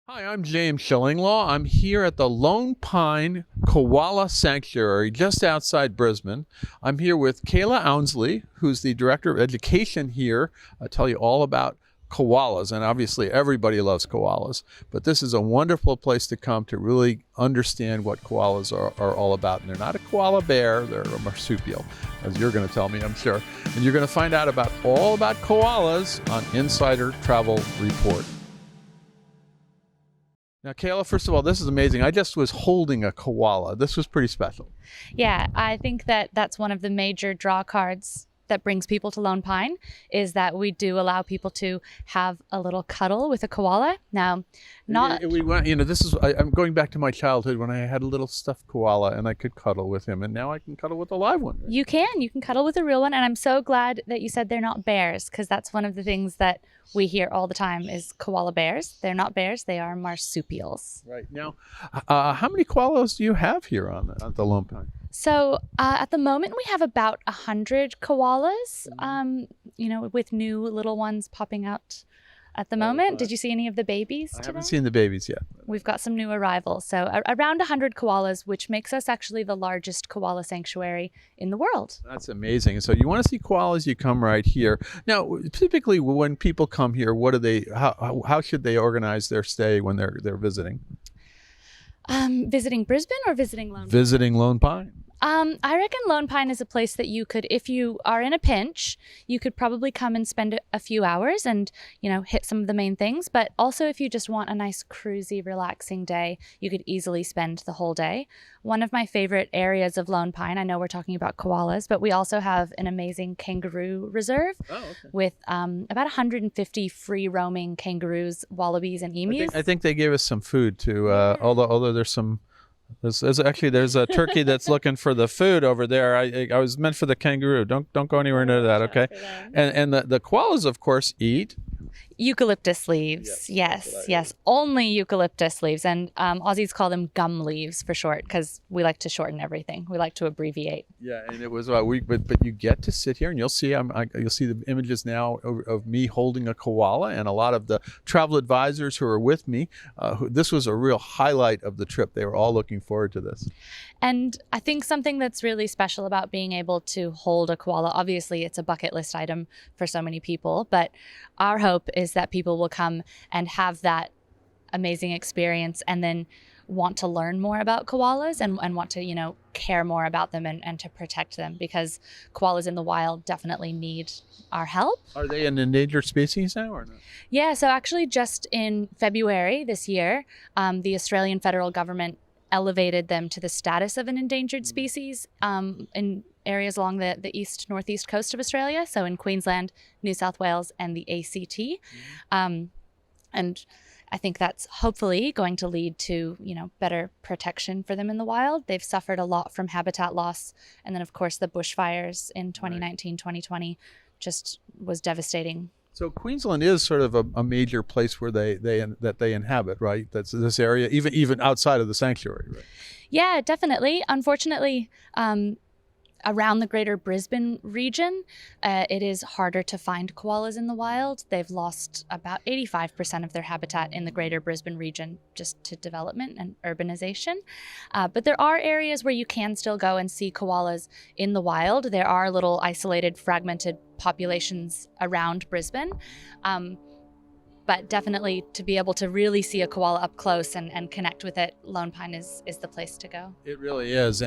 Hi, I'm James Shillinglaw. I'm here at the Lone Pine Koala Sanctuary just outside Brisbane. I'm here with Kayla Ounsley, who's the Director of Education here. I'll tell you all about koalas, and obviously everybody loves koalas, but this is a wonderful place to come to really understand what koalas are all about. And they're not a koala bear, they're a marsupial, as you're going to tell me, I'm sure. And you're going to find out all about koalas on Insider Travel Report. Now, Kayla, first of all, this is amazing. I just was holding a koala. This was pretty special. Yeah, I think that that's one of the major draw cards that brings people to Lone Pine, is that we do allow people to have a little cuddle with a koala. Now, We went, I'm going back to my childhood when I had a little stuffed koala and I could cuddle with him, and now I can cuddle with a live one. Right? You can cuddle with a real one, and I'm so glad that you said they're not bears, because that's one of the things that we hear all the time is koala bears. They're not bears, they are marsupials. Right. Now, how many koalas do you have here on the Lone Pine? So at the moment, we have about 100 koalas, with new little ones popping out at the moment. Did you see any of the babies today? I haven't seen the babies yet. We've got some new arrivals. So around 100 koalas, which makes us actually the largest koala sanctuary in the world. That's amazing. So you want to see koalas, you come right here. Now, typically when people come here, how should they organize their stay when they're visiting? Visiting Brisbane or visiting Lone Pine? Visiting Lone Pine. I reckon Lone Pine is a place that you could, if you are in a pinch, you could probably come and spend a few hours and, hit some of the main things. But also if you just want a nice cruisy, relaxing day, you could easily spend the whole day. One of my favorite areas of Lone Pine, I know we're talking about koalas, but we also have an amazing kangaroo reserve with about 150 free roaming kangaroos, wallabies, and emus. I think they gave us some food too, although there's a turkey that's looking for the food over there. I was meant for the kangaroo. Don't go anywhere near that, okay? And the koalas, of course, eat eucalyptus leaves. Yes. Only eucalyptus leaves. And Aussies call them gum leaves for short, because we like to shorten everything. We like to abbreviate. Yeah, and it was but you get to sit here, and you'll see the images now of me holding a koala, and a lot of the travel advisors who are with me. This was a real highlight of the trip. They were all looking forward to this. And I think something that's really special about being able to hold a koala, obviously it's a bucket list item for so many people, but our hope is that people will come and have that amazing experience and then want to learn more about koalas and want to, care more about them and to protect them, because koalas in the wild definitely need our help. Are they an endangered species now or not? Yeah, so actually just in February this year, the Australian federal government elevated them to the status of an endangered species in areas along the northeast coast of Australia, so in Queensland, New South Wales, and the ACT. And I think that's hopefully going to lead to, better protection for them in the wild. They've suffered a lot from habitat loss. And then, of course, the bushfires in 2019, 2020 just was devastating. So Queensland is sort of a major place where they inhabit, right? That's this area, even outside of the sanctuary, right? Yeah, definitely. Unfortunately, around the greater Brisbane region, it is harder to find koalas in the wild. They've lost about 85% of their habitat in the greater Brisbane region just to development and urbanization. But there are areas where you can still go and see koalas in the wild. There are little isolated, fragmented populations around Brisbane. But definitely to be able to really see a koala up close and connect with it, Lone Pine is the place to go. It really is.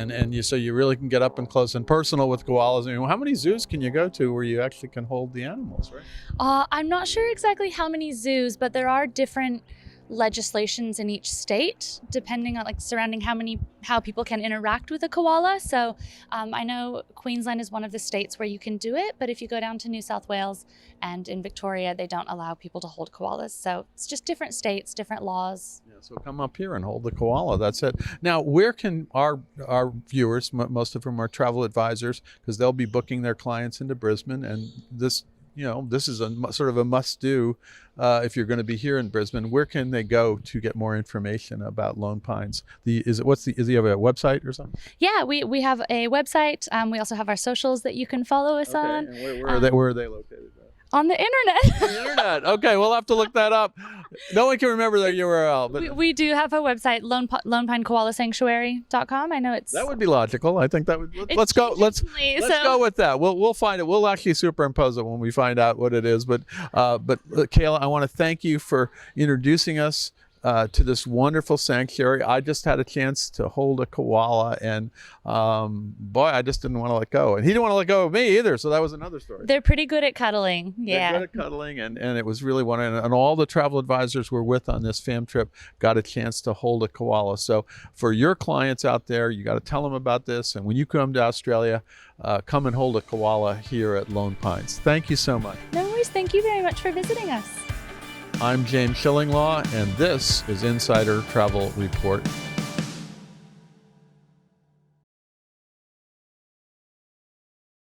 So you really can get up and close and personal with koalas. I mean, how many zoos can you go to where you actually can hold the animals, right? I'm not sure exactly how many zoos, but there are different legislations in each state depending on surrounding how people can interact with a koala. So I know Queensland is one of the states where you can do it, but if you go down to New South Wales and in Victoria, they don't allow people to hold koalas. So it's just different states, different laws. Yeah, so come up here and hold the koala. That's it. Now, where can our viewers, most of whom are travel advisors, because they'll be booking their clients into Brisbane, and this is a sort of a must-do if you're going to be here in Brisbane. Where can they go to get more information about Lone Pines? Do you have a website or something? Yeah, we have a website. We also have our socials that you can follow us on. And where are they located? On the internet. The internet. Okay, we'll have to look that up. No one can remember the URL, but We do have a website, Lone Pine Koala Sanctuary.com. I know it's... that would be logical. I think that would. Let's go. Let's go with that. We'll find it. We'll actually superimpose it when we find out what it is. But Kayla, I want to thank you for introducing us to this wonderful sanctuary. I just had a chance to hold a koala, and boy, I just didn't want to let go. And he didn't want to let go of me either, so that was another story. They're pretty good at cuddling. Yeah. They're good at cuddling, and it was really wonderful. And all the travel advisors we're with on this fam trip got a chance to hold a koala. So for your clients out there, you got to tell them about this. And when you come to Australia, come and hold a koala here at Lone Pines. Thank you so much. No worries. Thank you very much for visiting us. I'm James Shillinglaw, and this is Insider Travel Report.